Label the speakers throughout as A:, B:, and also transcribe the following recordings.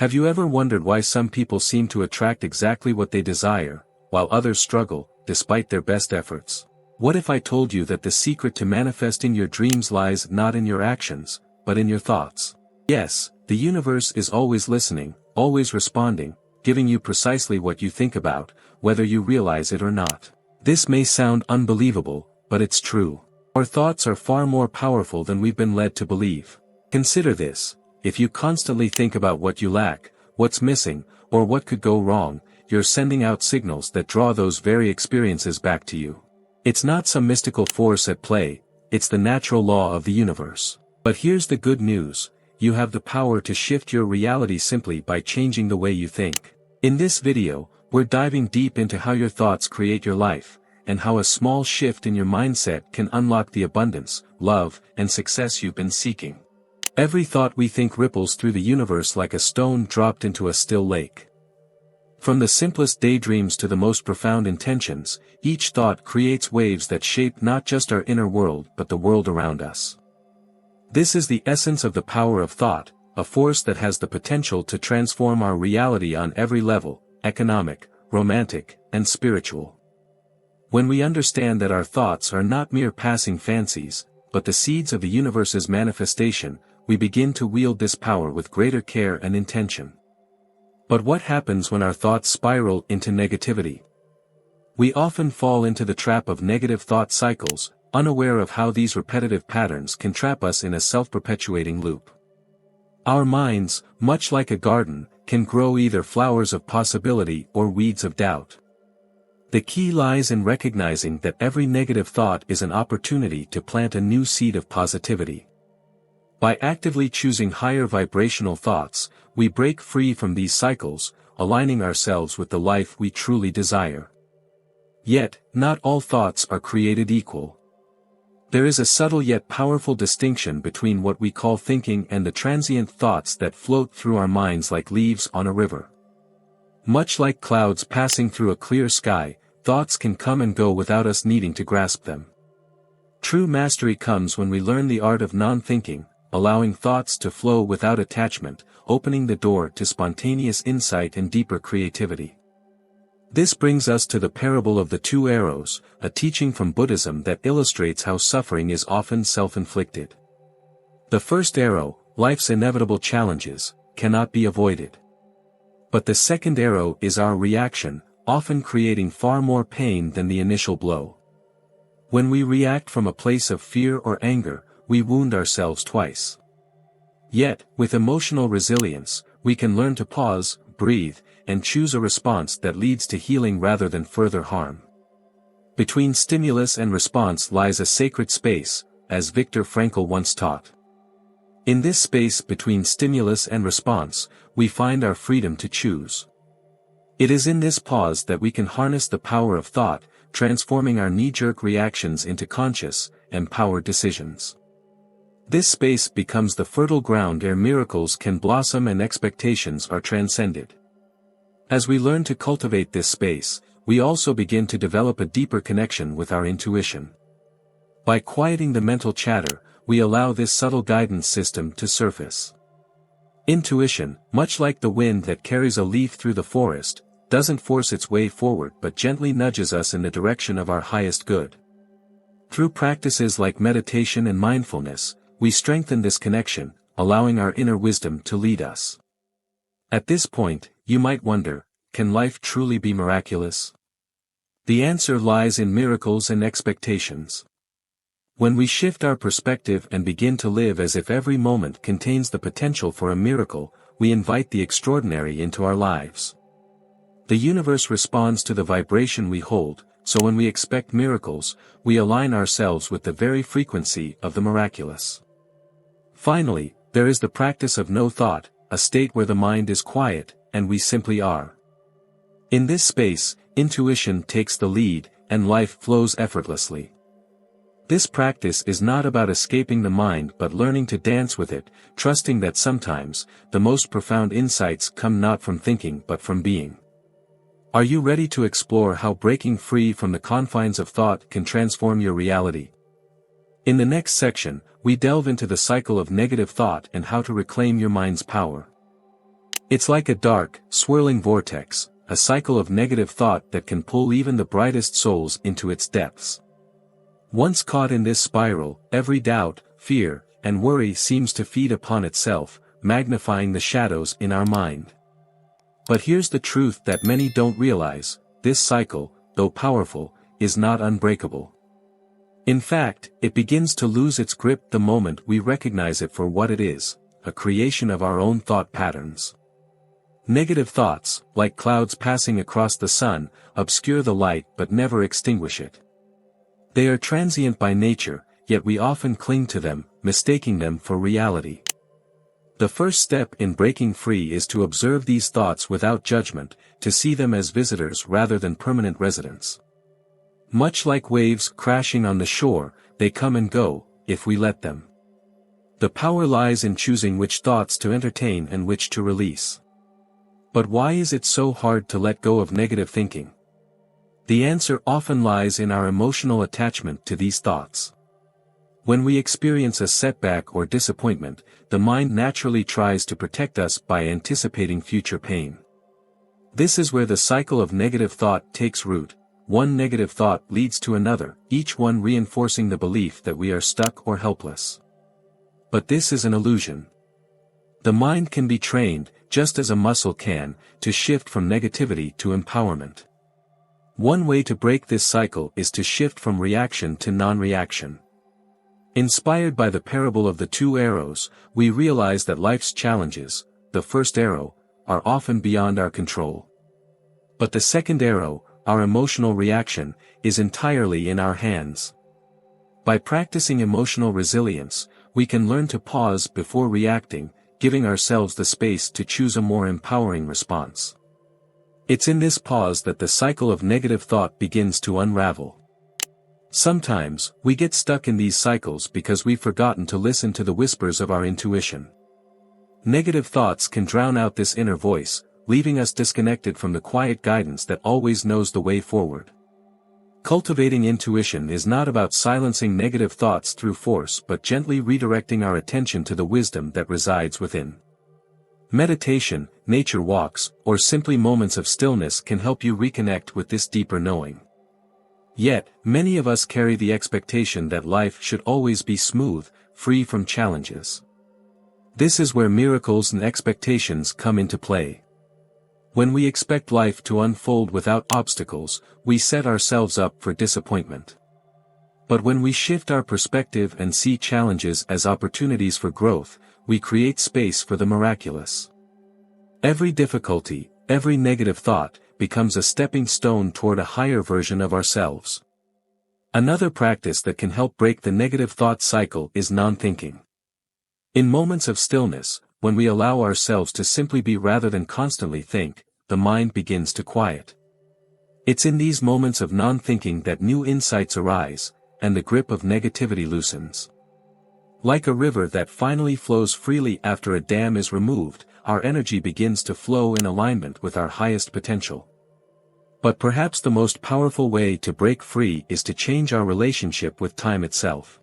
A: Have you ever wondered why some people seem to attract exactly what they desire, while others struggle, despite their best efforts? What if I told you that the secret to manifesting your dreams lies not in your actions, but in your thoughts? Yes, the universe is always listening, always responding, giving you precisely what you think about, whether you realize it or not. This may sound unbelievable, but it's true. Our thoughts are far more powerful than we've been led to believe. Consider this: if you constantly think about what you lack, what's missing, or what could go wrong, you're sending out signals that draw those very experiences back to you. It's not some mystical force at play, it's the natural law of the universe. But here's the good news: you have the power to shift your reality simply by changing the way you think. In this video, we're diving deep into how your thoughts create your life, and how a small shift in your mindset can unlock the abundance, love, and success you've been seeking. Every thought we think ripples through the universe like a stone dropped into a still lake. From the simplest daydreams to the most profound intentions, each thought creates waves that shape not just our inner world but the world around us. This is the essence of the power of thought, a force that has the potential to transform our reality on every level: economic, romantic, and spiritual. When we understand that our thoughts are not mere passing fancies, but the seeds of the universe's manifestation, we begin to wield this power with greater care and intention. But what happens when our thoughts spiral into negativity? We often fall into the trap of negative thought cycles, unaware of how these repetitive patterns can trap us in a self-perpetuating loop. Our minds, much like a garden, can grow either flowers of possibility or weeds of doubt. The key lies in recognizing that every negative thought is an opportunity to plant a new seed of positivity. By actively choosing higher vibrational thoughts, we break free from these cycles, aligning ourselves with the life we truly desire. Yet, not all thoughts are created equal. There is a subtle yet powerful distinction between what we call thinking and the transient thoughts that float through our minds like leaves on a river. Much like clouds passing through a clear sky, thoughts can come and go without us needing to grasp them. True mastery comes when we learn the art of non-thinking, allowing thoughts to flow without attachment, opening the door to spontaneous insight and deeper creativity. This brings us to the parable of the two arrows, a teaching from Buddhism that illustrates how suffering is often self-inflicted. The first arrow, life's inevitable challenges, cannot be avoided. But the second arrow is our reaction, often creating far more pain than the initial blow. When we react from a place of fear or anger, we wound ourselves twice. Yet, with emotional resilience, we can learn to pause, breathe, and choose a response that leads to healing rather than further harm. Between stimulus and response lies a sacred space, as Viktor Frankl once taught. In this space between stimulus and response, we find our freedom to choose. It is in this pause that we can harness the power of thought, transforming our knee-jerk reactions into conscious, empowered decisions. This space becomes the fertile ground where miracles can blossom and expectations are transcended. As we learn to cultivate this space, we also begin to develop a deeper connection with our intuition. By quieting the mental chatter, we allow this subtle guidance system to surface. Intuition, much like the wind that carries a leaf through the forest, doesn't force its way forward but gently nudges us in the direction of our highest good. Through practices like meditation and mindfulness, we strengthen this connection, allowing our inner wisdom to lead us. At this point, you might wonder, can life truly be miraculous? The answer lies in miracles and expectations. When we shift our perspective and begin to live as if every moment contains the potential for a miracle, we invite the extraordinary into our lives. The universe responds to the vibration we hold, so when we expect miracles, we align ourselves with the very frequency of the miraculous. Finally, there is the practice of no thought, a state where the mind is quiet, and we simply are. In this space, intuition takes the lead, and life flows effortlessly. This practice is not about escaping the mind but learning to dance with it, trusting that sometimes, the most profound insights come not from thinking but from being. Are you ready to explore how breaking free from the confines of thought can transform your reality? In the next section, we delve into the cycle of negative thought and how to reclaim your mind's power. It's like a dark, swirling vortex, a cycle of negative thought that can pull even the brightest souls into its depths. Once caught in this spiral, every doubt, fear, and worry seems to feed upon itself, magnifying the shadows in our mind. But here's the truth that many don't realize: this cycle, though powerful, is not unbreakable. In fact, it begins to lose its grip the moment we recognize it for what it is, a creation of our own thought patterns. Negative thoughts, like clouds passing across the sun, obscure the light but never extinguish it. They are transient by nature, yet we often cling to them, mistaking them for reality. The first step in breaking free is to observe these thoughts without judgment, to see them as visitors rather than permanent residents. Much like waves crashing on the shore, they come and go, if we let them. The power lies in choosing which thoughts to entertain and which to release. But why is it so hard to let go of negative thinking? The answer often lies in our emotional attachment to these thoughts. When we experience a setback or disappointment, the mind naturally tries to protect us by anticipating future pain. This is where the cycle of negative thought takes root. One negative thought leads to another, each one reinforcing the belief that we are stuck or helpless. But this is an illusion. The mind can be trained, just as a muscle can, to shift from negativity to empowerment. One way to break this cycle is to shift from reaction to non-reaction. Inspired by the parable of the two arrows, we realize that life's challenges, the first arrow, are often beyond our control. But the second arrow, our emotional reaction, is entirely in our hands. By practicing emotional resilience, we can learn to pause before reacting, giving ourselves the space to choose a more empowering response. It's in this pause that the cycle of negative thought begins to unravel. Sometimes, we get stuck in these cycles because we've forgotten to listen to the whispers of our intuition. Negative thoughts can drown out this inner voice, leaving us disconnected from the quiet guidance that always knows the way forward. Cultivating intuition is not about silencing negative thoughts through force but gently redirecting our attention to the wisdom that resides within. Meditation, nature walks, or simply moments of stillness can help you reconnect with this deeper knowing. Yet, many of us carry the expectation that life should always be smooth, free from challenges. This is where miracles and expectations come into play. When we expect life to unfold without obstacles, we set ourselves up for disappointment. But when we shift our perspective and see challenges as opportunities for growth, we create space for the miraculous. Every difficulty, every negative thought, becomes a stepping stone toward a higher version of ourselves. Another practice that can help break the negative thought cycle is non-thinking. In moments of stillness, when we allow ourselves to simply be rather than constantly think, the mind begins to quiet. It's in these moments of non-thinking that new insights arise, and the grip of negativity loosens. Like a river that finally flows freely after a dam is removed, our energy begins to flow in alignment with our highest potential. But perhaps the most powerful way to break free is to change our relationship with time itself.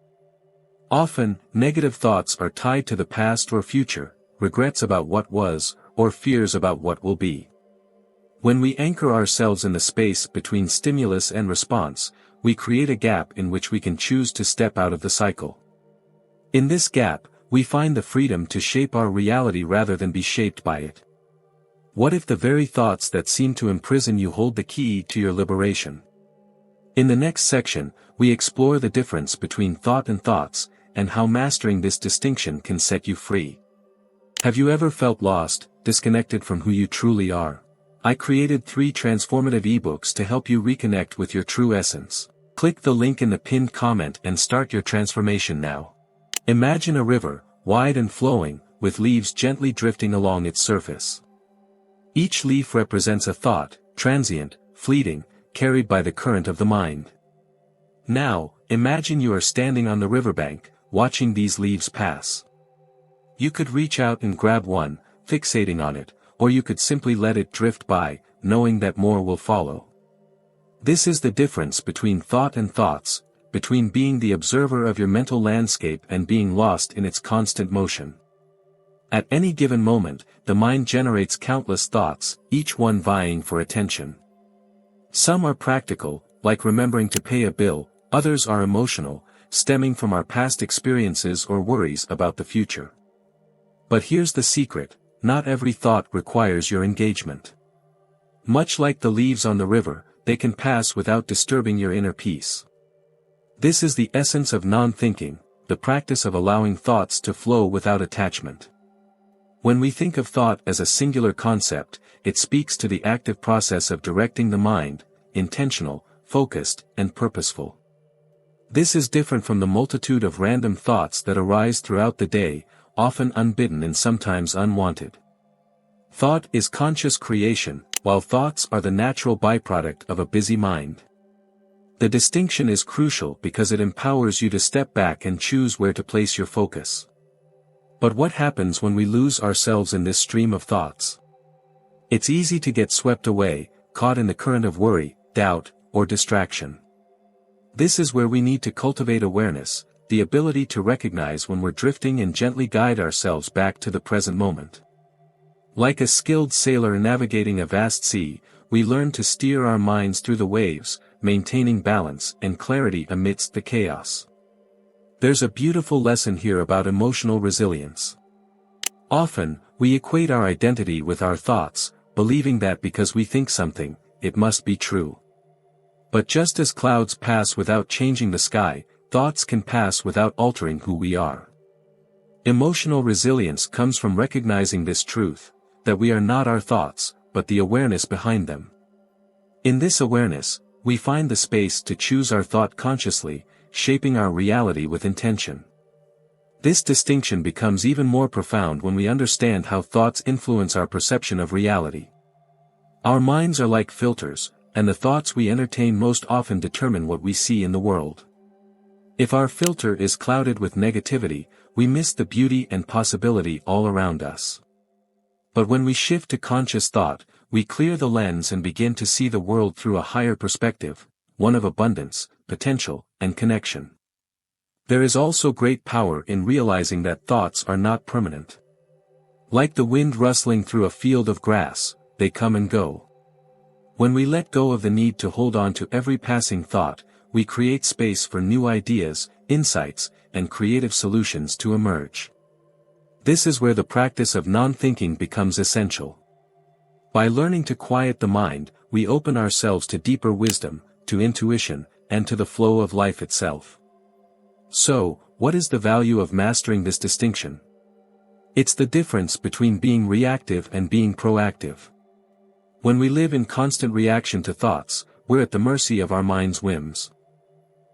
A: Often, negative thoughts are tied to the past or future, regrets about what was, or fears about what will be. When we anchor ourselves in the space between stimulus and response, we create a gap in which we can choose to step out of the cycle. In this gap, we find the freedom to shape our reality rather than be shaped by it. What if the very thoughts that seem to imprison you hold the key to your liberation? In the next section, we explore the difference between thought and thoughts, and how mastering this distinction can set you free. Have you ever felt lost, disconnected from who you truly are? I created 3 transformative ebooks to help you reconnect with your true essence. Click the link in the pinned comment and start your transformation now. Imagine a river, wide and flowing, with leaves gently drifting along its surface. Each leaf represents a thought, transient, fleeting, carried by the current of the mind. Now, imagine you are standing on the riverbank, watching these leaves pass. You could reach out and grab one, fixating on it, or you could simply let it drift by, knowing that more will follow. This is the difference between thought and thoughts, between being the observer of your mental landscape and being lost in its constant motion. At any given moment, the mind generates countless thoughts, each one vying for attention. Some are practical, like remembering to pay a bill, others are emotional, stemming from our past experiences or worries about the future. But here's the secret: not every thought requires your engagement. Much like the leaves on the river, they can pass without disturbing your inner peace. This is the essence of non-thinking, the practice of allowing thoughts to flow without attachment. When we think of thought as a singular concept, it speaks to the active process of directing the mind, intentional, focused, and purposeful. This is different from the multitude of random thoughts that arise throughout the day, often unbidden and sometimes unwanted. Thought is conscious creation, while thoughts are the natural byproduct of a busy mind. The distinction is crucial because it empowers you to step back and choose where to place your focus. But what happens when we lose ourselves in this stream of thoughts? It's easy to get swept away, caught in the current of worry, doubt, or distraction. This is where we need to cultivate awareness, the ability to recognize when we're drifting and gently guide ourselves back to the present moment. Like a skilled sailor navigating a vast sea, we learn to steer our minds through the waves, maintaining balance and clarity amidst the chaos. There's a beautiful lesson here about emotional resilience. Often, we equate our identity with our thoughts, believing that because we think something, it must be true. But just as clouds pass without changing the sky, thoughts can pass without altering who we are. Emotional resilience comes from recognizing this truth, that we are not our thoughts, but the awareness behind them. In this awareness, we find the space to choose our thought consciously, shaping our reality with intention. This distinction becomes even more profound when we understand how thoughts influence our perception of reality. Our minds are like filters, and the thoughts we entertain most often determine what we see in the world. If our filter is clouded with negativity, we miss the beauty and possibility all around us. But when we shift to conscious thought, we clear the lens and begin to see the world through a higher perspective, one of abundance, potential, and connection. There is also great power in realizing that thoughts are not permanent. Like the wind rustling through a field of grass, they come and go. When we let go of the need to hold on to every passing thought, we create space for new ideas, insights, and creative solutions to emerge. This is where the practice of non-thinking becomes essential. By learning to quiet the mind, we open ourselves to deeper wisdom, to intuition, and to the flow of life itself. So, what is the value of mastering this distinction? It's the difference between being reactive and being proactive. When we live in constant reaction to thoughts, we're at the mercy of our mind's whims.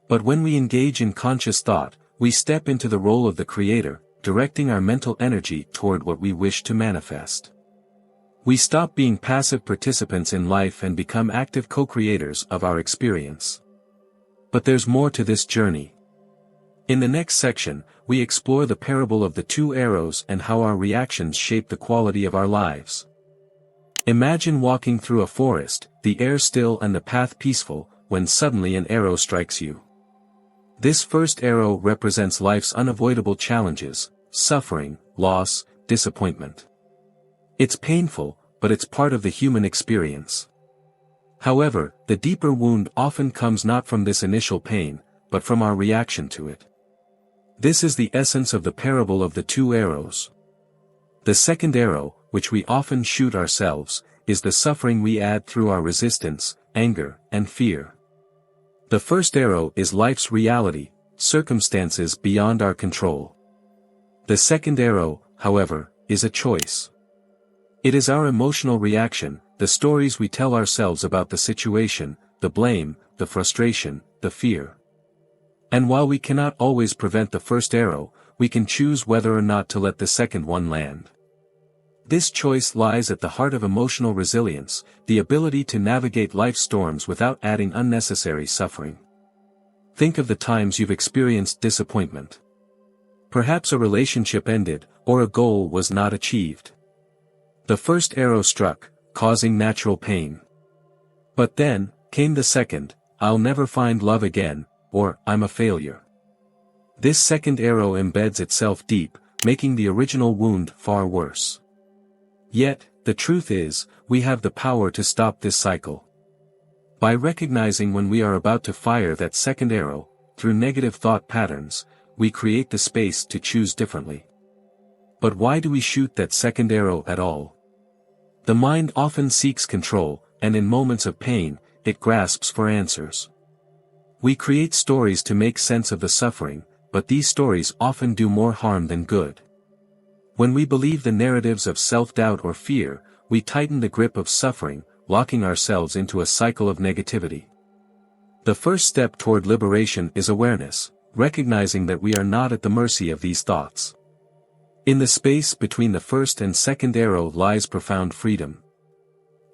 A: But when we engage in conscious thought, we step into the role of the creator, directing our mental energy toward what we wish to manifest. We stop being passive participants in life and become active co-creators of our experience. But there's more to this journey. In the next section, we explore the parable of the two arrows and how our reactions shape the quality of our lives. Imagine walking through a forest, the air still and the path peaceful, when suddenly an arrow strikes you. This first arrow represents life's unavoidable challenges, suffering, loss, disappointment. It's painful, but it's part of the human experience. However, the deeper wound often comes not from this initial pain, but from our reaction to it. This is the essence of the parable of the two arrows. The second arrow, which we often shoot ourselves, is the suffering we add through our resistance, anger, and fear. The first arrow is life's reality, circumstances beyond our control. The second arrow, however, is a choice. It is our emotional reaction, the stories we tell ourselves about the situation, the blame, the frustration, the fear. And while we cannot always prevent the first arrow, we can choose whether or not to let the second one land. This choice lies at the heart of emotional resilience, the ability to navigate life's storms without adding unnecessary suffering. Think of the times you've experienced disappointment. Perhaps a relationship ended, or a goal was not achieved. The first arrow struck, causing natural pain. But then, came the second, I'll never find love again, or I'm a failure. This second arrow embeds itself deep, making the original wound far worse. Yet, the truth is, we have the power to stop this cycle. By recognizing when we are about to fire that second arrow, through negative thought patterns, we create the space to choose differently. But why do we shoot that second arrow at all? The mind often seeks control, and in moments of pain, it grasps for answers. We create stories to make sense of the suffering, but these stories often do more harm than good. When we believe the narratives of self-doubt or fear, we tighten the grip of suffering, locking ourselves into a cycle of negativity. The first step toward liberation is awareness, recognizing that we are not at the mercy of these thoughts. In the space between the first and second arrow lies profound freedom.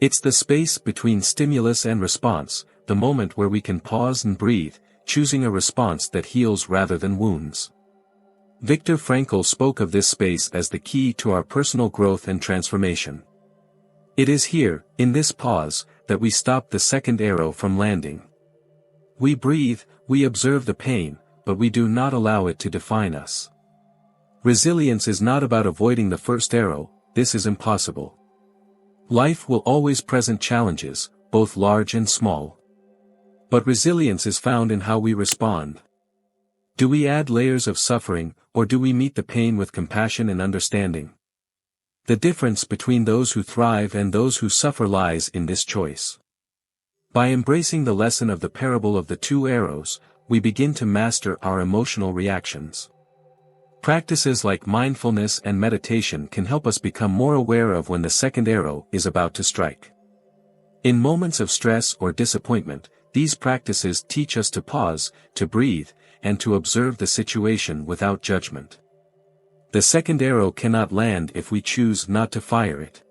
A: It's the space between stimulus and response, the moment where we can pause and breathe, choosing a response that heals rather than wounds. Viktor Frankl spoke of this space as the key to our personal growth and transformation. It is here, in this pause, that we stop the second arrow from landing. We breathe, we observe the pain, but we do not allow it to define us. Resilience is not about avoiding the first arrow, this is impossible. Life will always present challenges, both large and small. But resilience is found in how we respond. Do we add layers of suffering, or do we meet the pain with compassion and understanding? The difference between those who thrive and those who suffer lies in this choice. By embracing the lesson of the parable of the two arrows, we begin to master our emotional reactions. Practices like mindfulness and meditation can help us become more aware of when the second arrow is about to strike. In moments of stress or disappointment, these practices teach us to pause, to breathe, and to observe the situation without judgment. The second arrow cannot land if we choose not to fire it.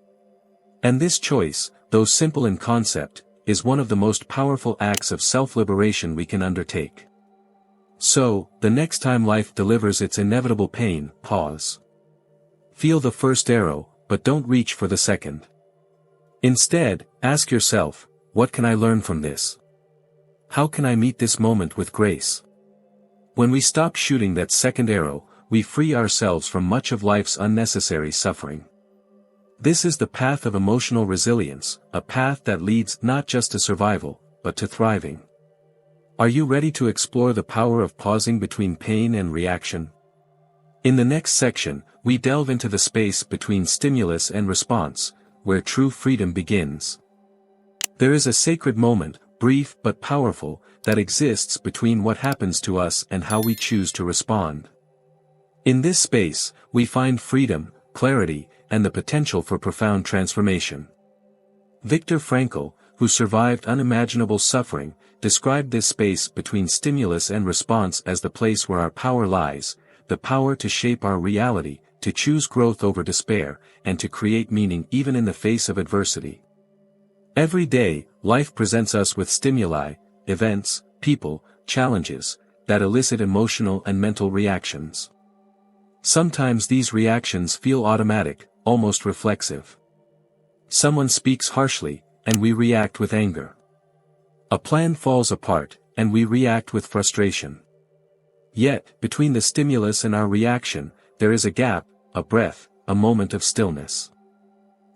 A: And this choice, though simple in concept, is one of the most powerful acts of self-liberation we can undertake. So, the next time life delivers its inevitable pain, pause. Feel the first arrow, but don't reach for the second. Instead, ask yourself, what can I learn from this? How can I meet this moment with grace? When we stop shooting that second arrow, we free ourselves from much of life's unnecessary suffering. This is the path of emotional resilience, a path that leads not just to survival, but to thriving. Are you ready to explore the power of pausing between pain and reaction? In the next section, we delve into the space between stimulus and response, where true freedom begins. There is a sacred moment, brief but powerful, that exists between what happens to us and how we choose to respond. In this space, we find freedom, clarity, and the potential for profound transformation. Viktor Frankl, who survived unimaginable suffering, described this space between stimulus and response as the place where our power lies, the power to shape our reality, to choose growth over despair, and to create meaning even in the face of adversity. Every day, life presents us with stimuli, events, people, challenges, that elicit emotional and mental reactions. Sometimes these reactions feel automatic, almost reflexive. Someone speaks harshly, and we react with anger. A plan falls apart, and we react with frustration. Yet, between the stimulus and our reaction, there is a gap, a breath, a moment of stillness.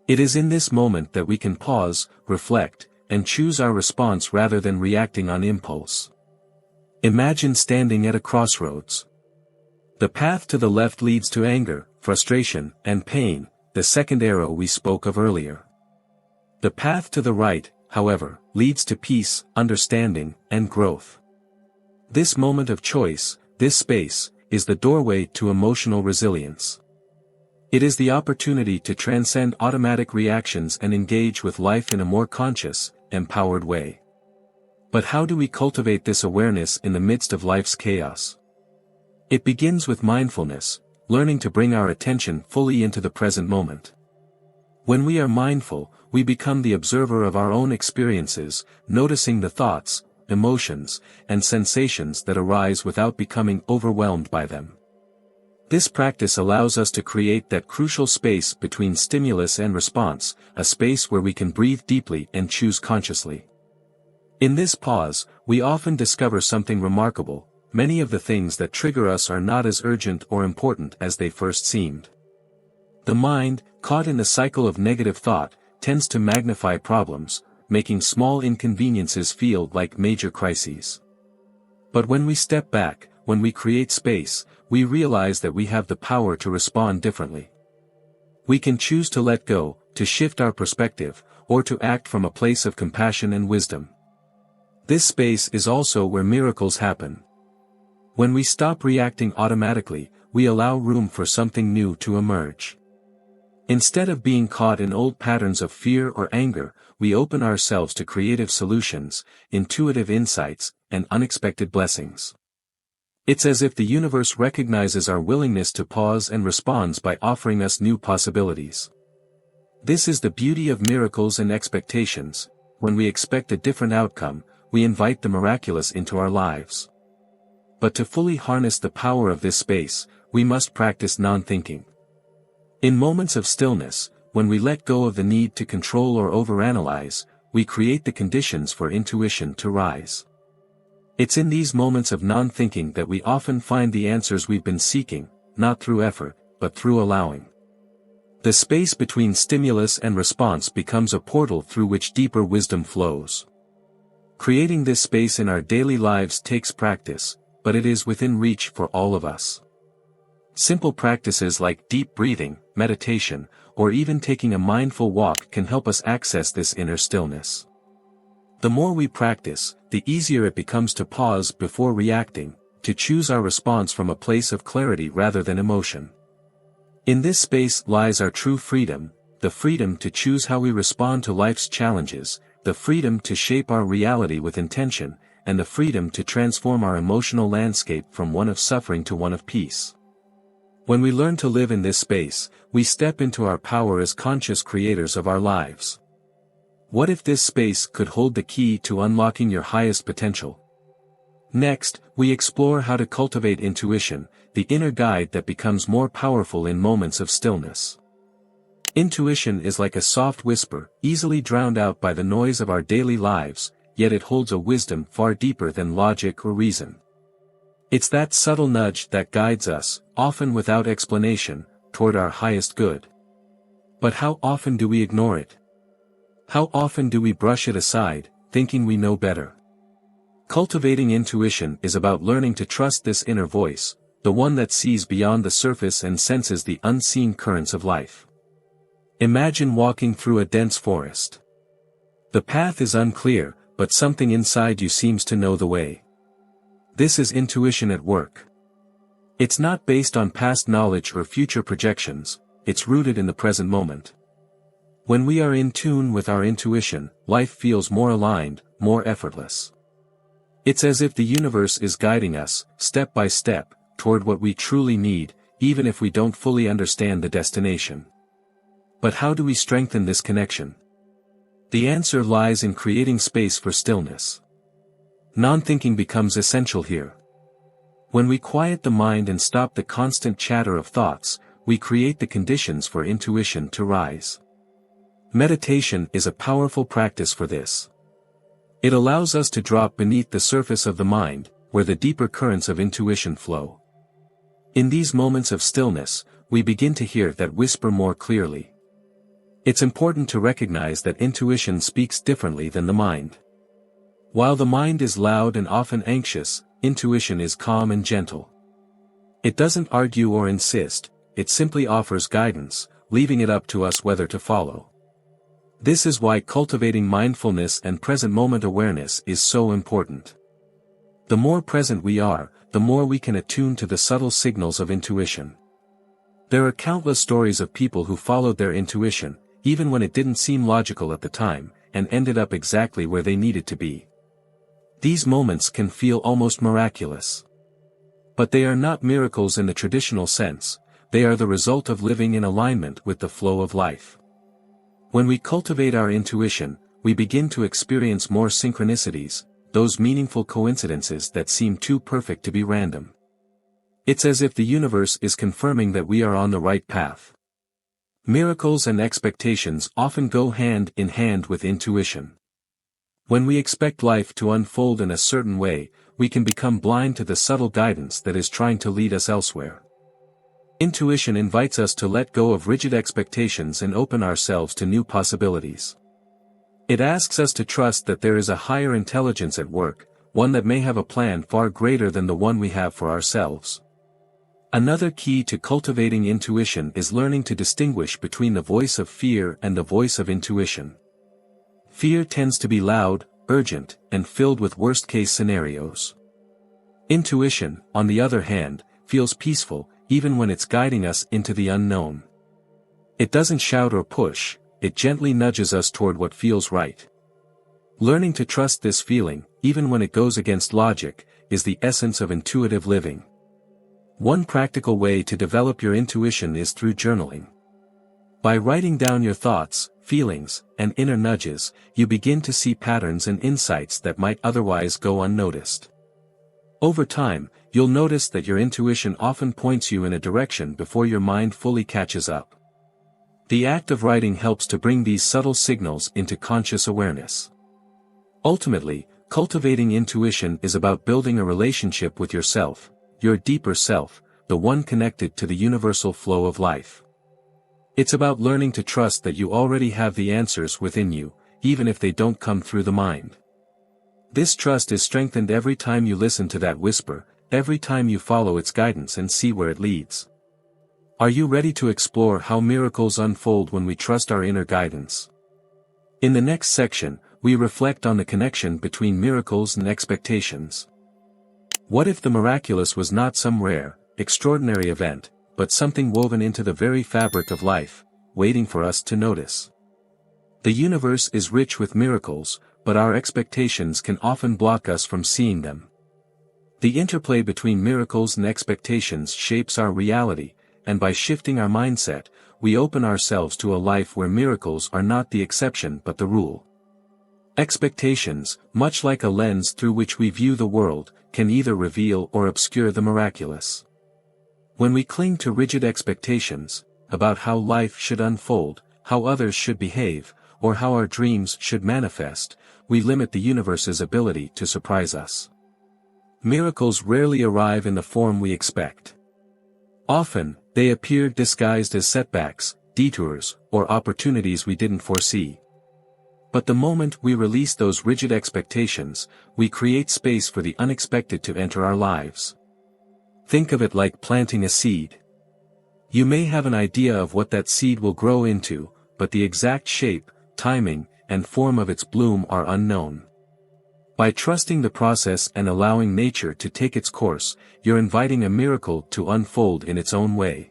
A: It is in this moment that we can pause, reflect, and choose our response rather than reacting on impulse. Imagine standing at a crossroads. The path to the left leads to anger, frustration, and pain, the second arrow we spoke of earlier. The path to the right, however, leads to peace, understanding, and growth. This moment of choice, this space, is the doorway to emotional resilience. It is the opportunity to transcend automatic reactions and engage with life in a more conscious, empowered way. But how do we cultivate this awareness in the midst of life's chaos? It begins with mindfulness, learning to bring our attention fully into the present moment. When we are mindful, we become the observer of our own experiences, noticing the thoughts, emotions, and sensations that arise without becoming overwhelmed by them. This practice allows us to create that crucial space between stimulus and response, a space where we can breathe deeply and choose consciously. In this pause, we often discover something remarkable. many of the things that trigger us are not as urgent or important as they first seemed. The mind, caught in the cycle of negative thought, tends to magnify problems, making small inconveniences feel like major crises. But when we step back, when we create space, we realize that we have the power to respond differently. We can choose to let go, to shift our perspective, or to act from a place of compassion and wisdom. This space is also where miracles happen. When we stop reacting automatically, we allow room for something new to emerge. Instead of being caught in old patterns of fear or anger, we open ourselves to creative solutions, intuitive insights, and unexpected blessings. It's as if the universe recognizes our willingness to pause and responds by offering us new possibilities. This is the beauty of miracles and expectations. When we expect a different outcome, we invite the miraculous into our lives. But to fully harness the power of this space, we must practice non-thinking. In moments of stillness, when we let go of the need to control or overanalyze, we create the conditions for intuition to rise. It's in these moments of non-thinking that we often find the answers we've been seeking, not through effort, but through allowing. The space between stimulus and response becomes a portal through which deeper wisdom flows. Creating this space in our daily lives takes practice, but it is within reach for all of us. Simple practices like deep breathing, meditation, or even taking a mindful walk can help us access this inner stillness. The more we practice, the easier it becomes to pause before reacting, to choose our response from a place of clarity rather than emotion. In this space lies our true freedom, the freedom to choose how we respond to life's challenges, the freedom to shape our reality with intention, and the freedom to transform our emotional landscape from one of suffering to one of peace. When we learn to live in this space, we step into our power as conscious creators of our lives. What if this space could hold the key to unlocking your highest potential? Next, we explore how to cultivate intuition, the inner guide that becomes more powerful in moments of stillness. Intuition is like a soft whisper, easily drowned out by the noise of our daily lives, yet it holds a wisdom far deeper than logic or reason. It's that subtle nudge that guides us, often without explanation, toward our highest good. But how often do we ignore it? How often do we brush it aside, thinking we know better? Cultivating intuition is about learning to trust this inner voice, the one that sees beyond the surface and senses the unseen currents of life. Imagine walking through a dense forest. The path is unclear, but something inside you seems to know the way. This is intuition at work. It's not based on past knowledge or future projections, it's rooted in the present moment. When we are in tune with our intuition, life feels more aligned, more effortless. It's as if the universe is guiding us, step by step, toward what we truly need, even if we don't fully understand the destination. But how do we strengthen this connection? The answer lies in creating space for stillness. Non-thinking becomes essential here. When we quiet the mind and stop the constant chatter of thoughts, we create the conditions for intuition to rise. Meditation is a powerful practice for this. It allows us to drop beneath the surface of the mind, where the deeper currents of intuition flow. In these moments of stillness, we begin to hear that whisper more clearly. It's important to recognize that intuition speaks differently than the mind. While the mind is loud and often anxious, intuition is calm and gentle. It doesn't argue or insist, it simply offers guidance, leaving it up to us whether to follow. This is why cultivating mindfulness and present moment awareness is so important. The more present we are, the more we can attune to the subtle signals of intuition. There are countless stories of people who followed their intuition, even when it didn't seem logical at the time, and ended up exactly where they needed to be. These moments can feel almost miraculous. But they are not miracles in the traditional sense, they are the result of living in alignment with the flow of life. When we cultivate our intuition, we begin to experience more synchronicities, those meaningful coincidences that seem too perfect to be random. It's as if the universe is confirming that we are on the right path. Miracles and expectations often go hand in hand with intuition. When we expect life to unfold in a certain way, we can become blind to the subtle guidance that is trying to lead us elsewhere. Intuition invites us to let go of rigid expectations and open ourselves to new possibilities. It asks us to trust that there is a higher intelligence at work, one that may have a plan far greater than the one we have for ourselves. Another key to cultivating intuition is learning to distinguish between the voice of fear and the voice of intuition. Fear tends to be loud, urgent, and filled with worst-case scenarios. Intuition, on the other hand, feels peaceful, even when it's guiding us into the unknown. It doesn't shout or push, it gently nudges us toward what feels right. Learning to trust this feeling, even when it goes against logic, is the essence of intuitive living. One practical way to develop your intuition is through journaling. By writing down your thoughts, feelings, and inner nudges, you begin to see patterns and insights that might otherwise go unnoticed. Over time, you'll notice that your intuition often points you in a direction before your mind fully catches up. The act of writing helps to bring these subtle signals into conscious awareness. Ultimately, cultivating intuition is about building a relationship with yourself, your deeper self, the one connected to the universal flow of life. It's about learning to trust that you already have the answers within you, even if they don't come through the mind. This trust is strengthened every time you listen to that whisper, every time you follow its guidance and see where it leads. Are you ready to explore how miracles unfold when we trust our inner guidance? In the next section, we reflect on the connection between miracles and expectations. What if the miraculous was not some rare, extraordinary event, but something woven into the very fabric of life, waiting for us to notice? The universe is rich with miracles, but our expectations can often block us from seeing them. The interplay between miracles and expectations shapes our reality, and by shifting our mindset, we open ourselves to a life where miracles are not the exception but the rule. Expectations, much like a lens through which we view the world, can either reveal or obscure the miraculous. When we cling to rigid expectations, about how life should unfold, how others should behave, or how our dreams should manifest, we limit the universe's ability to surprise us. Miracles rarely arrive in the form we expect. Often, they appear disguised as setbacks, detours, or opportunities we didn't foresee. But the moment we release those rigid expectations, we create space for the unexpected to enter our lives. Think of it like planting a seed. You may have an idea of what that seed will grow into, but the exact shape, timing, and form of its bloom are unknown. By trusting the process and allowing nature to take its course, you're inviting a miracle to unfold in its own way.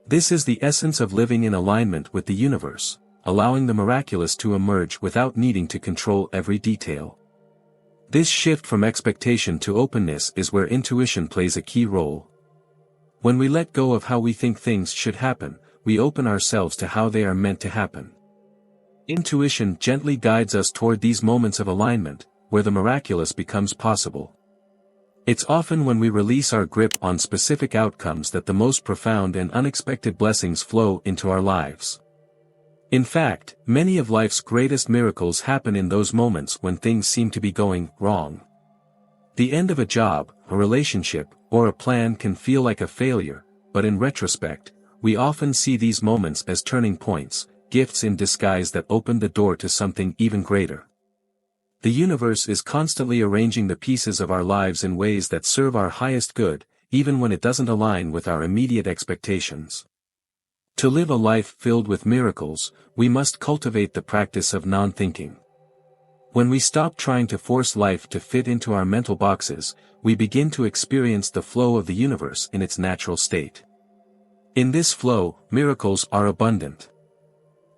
A: This is the essence of living in alignment with the universe, allowing the miraculous to emerge without needing to control every detail. This shift from expectation to openness is where intuition plays a key role. When we let go of how we think things should happen, we open ourselves to how they are meant to happen. Intuition gently guides us toward these moments of alignment, where the miraculous becomes possible. It's often when we release our grip on specific outcomes that the most profound and unexpected blessings flow into our lives. In fact, many of life's greatest miracles happen in those moments when things seem to be going wrong. The end of a job, a relationship, or a plan can feel like a failure, but in retrospect, we often see these moments as turning points, gifts in disguise that open the door to something even greater. The universe is constantly arranging the pieces of our lives in ways that serve our highest good, even when it doesn't align with our immediate expectations. To live a life filled with miracles, we must cultivate the practice of non-thinking. When we stop trying to force life to fit into our mental boxes, we begin to experience the flow of the universe in its natural state. In this flow, miracles are abundant.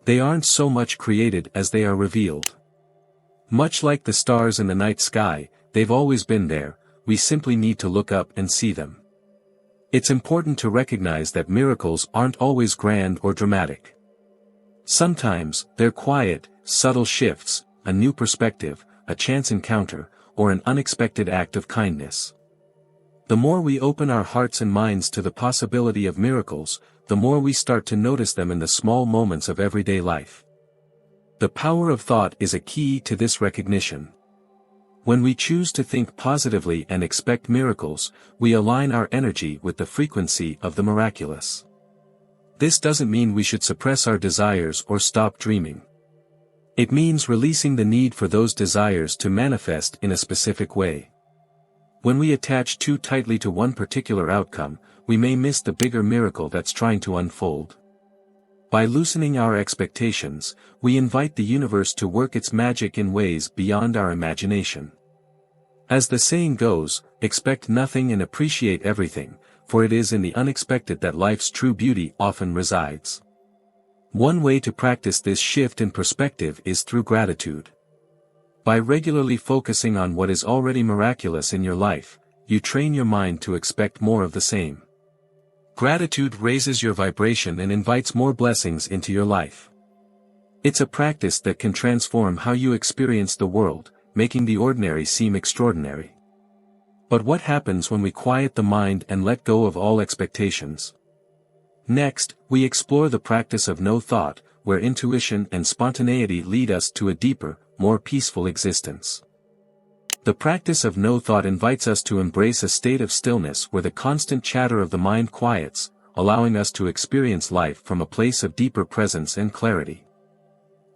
A: They aren't so much created as they are revealed. Much like the stars in the night sky, they've always been there, we simply need to look up and see them. It's important to recognize that miracles aren't always grand or dramatic. Sometimes, they're quiet, subtle shifts, a new perspective, a chance encounter, or an unexpected act of kindness. The more we open our hearts and minds to the possibility of miracles, the more we start to notice them in the small moments of everyday life. The power of thought is a key to this recognition. When we choose to think positively and expect miracles, we align our energy with the frequency of the miraculous. This doesn't mean we should suppress our desires or stop dreaming. It means releasing the need for those desires to manifest in a specific way. When we attach too tightly to one particular outcome, we may miss the bigger miracle that's trying to unfold. By loosening our expectations, we invite the universe to work its magic in ways beyond our imagination. As the saying goes, expect nothing and appreciate everything, for it is in the unexpected that life's true beauty often resides. One way to practice this shift in perspective is through gratitude. By regularly focusing on what is already miraculous in your life, you train your mind to expect more of the same. Gratitude raises your vibration and invites more blessings into your life. It's a practice that can transform how you experience the world, making the ordinary seem extraordinary. But what happens when we quiet the mind and let go of all expectations? Next, we explore the practice of no thought, where intuition and spontaneity lead us to a deeper, more peaceful existence. The practice of no thought invites us to embrace a state of stillness where the constant chatter of the mind quiets, allowing us to experience life from a place of deeper presence and clarity.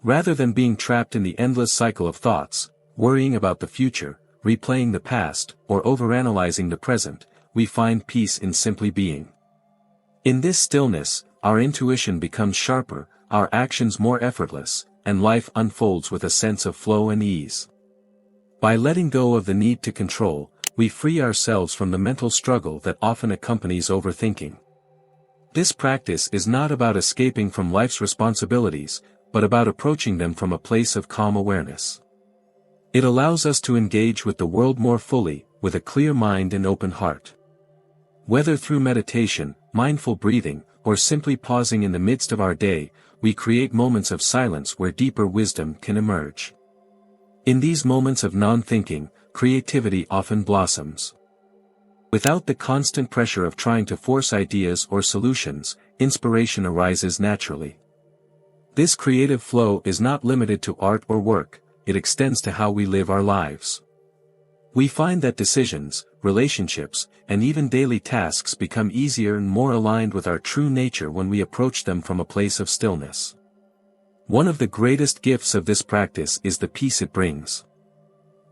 A: Rather than being trapped in the endless cycle of thoughts, worrying about the future, replaying the past, or overanalyzing the present, we find peace in simply being. In this stillness, our intuition becomes sharper, our actions more effortless, and life unfolds with a sense of flow and ease. By letting go of the need to control, we free ourselves from the mental struggle that often accompanies overthinking. This practice is not about escaping from life's responsibilities, but about approaching them from a place of calm awareness. It allows us to engage with the world more fully, with a clear mind and open heart. Whether through meditation, mindful breathing, or simply pausing in the midst of our day, we create moments of silence where deeper wisdom can emerge. In these moments of non-thinking, creativity often blossoms. Without the constant pressure of trying to force ideas or solutions, inspiration arises naturally. This creative flow is not limited to art or work, it extends to how we live our lives. We find that decisions, relationships, and even daily tasks become easier and more aligned with our true nature when we approach them from a place of stillness. One of the greatest gifts of this practice is the peace it brings.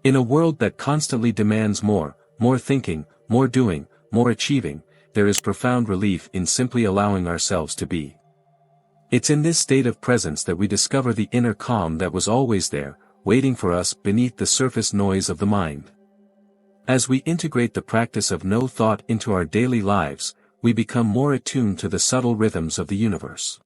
A: In a world that constantly demands more thinking, more doing, more achieving, there is profound relief in simply allowing ourselves to be. It's in this state of presence that we discover the inner calm that was always there, waiting for us beneath the surface noise of the mind. As we integrate the practice of no thought into our daily lives, we become more attuned to the subtle rhythms of the universe.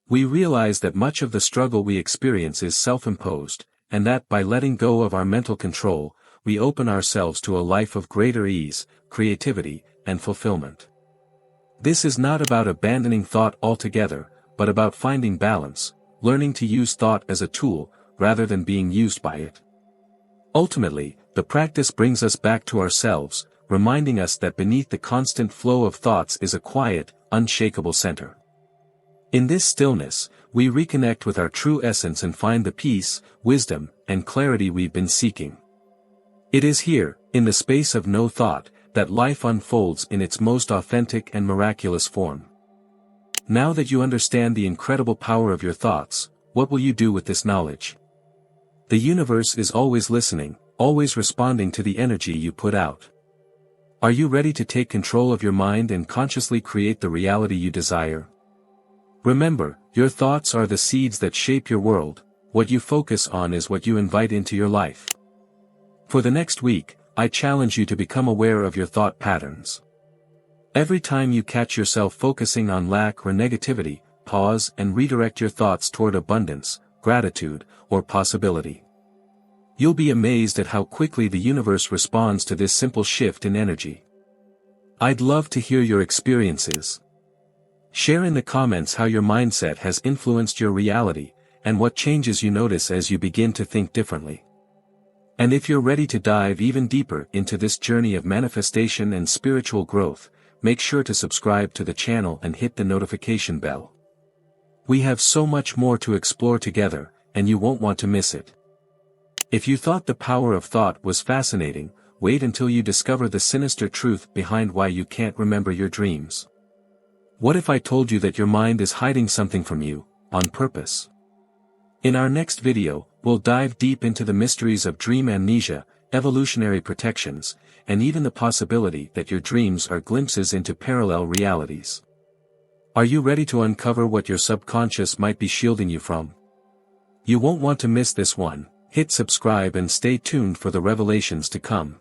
A: We realize that much of the struggle we experience is self-imposed, and that by letting go of our mental control, we open ourselves to a life of greater ease, creativity, and fulfillment. This is not about abandoning thought altogether, but about finding balance, learning to use thought as a tool, rather than being used by it. Ultimately, the practice brings us back to ourselves, reminding us that beneath the constant flow of thoughts is a quiet, unshakable center. In this stillness, we reconnect with our true essence and find the peace, wisdom, and clarity we've been seeking. It is here, in the space of no thought, that life unfolds in its most authentic and miraculous form. Now that you understand the incredible power of your thoughts, what will you do with this knowledge? The universe is always listening, always responding to the energy you put out. Are you ready to take control of your mind and consciously create the reality you desire? Remember, your thoughts are the seeds that shape your world, what you focus on is what you invite into your life. For the next week, I challenge you to become aware of your thought patterns. Every time you catch yourself focusing on lack or negativity, pause and redirect your thoughts toward abundance, gratitude, or possibility. You'll be amazed at how quickly the universe responds to this simple shift in energy. I'd love to hear your experiences. Share in the comments how your mindset has influenced your reality, and what changes you notice as you begin to think differently. And if you're ready to dive even deeper into this journey of manifestation and spiritual growth, make sure to subscribe to the channel and hit the notification bell. We have so much more to explore together, and you won't want to miss it. If you thought the power of thought was fascinating, wait until you discover the sinister truth behind why you can't remember your dreams. What if I told you that your mind is hiding something from you, on purpose? In our next video, we'll dive deep into the mysteries of dream amnesia, evolutionary protections, and even the possibility that your dreams are glimpses into parallel realities. Are you ready to uncover what your subconscious might be shielding you from? You won't want to miss this one. Hit subscribe and stay tuned for the revelations to come.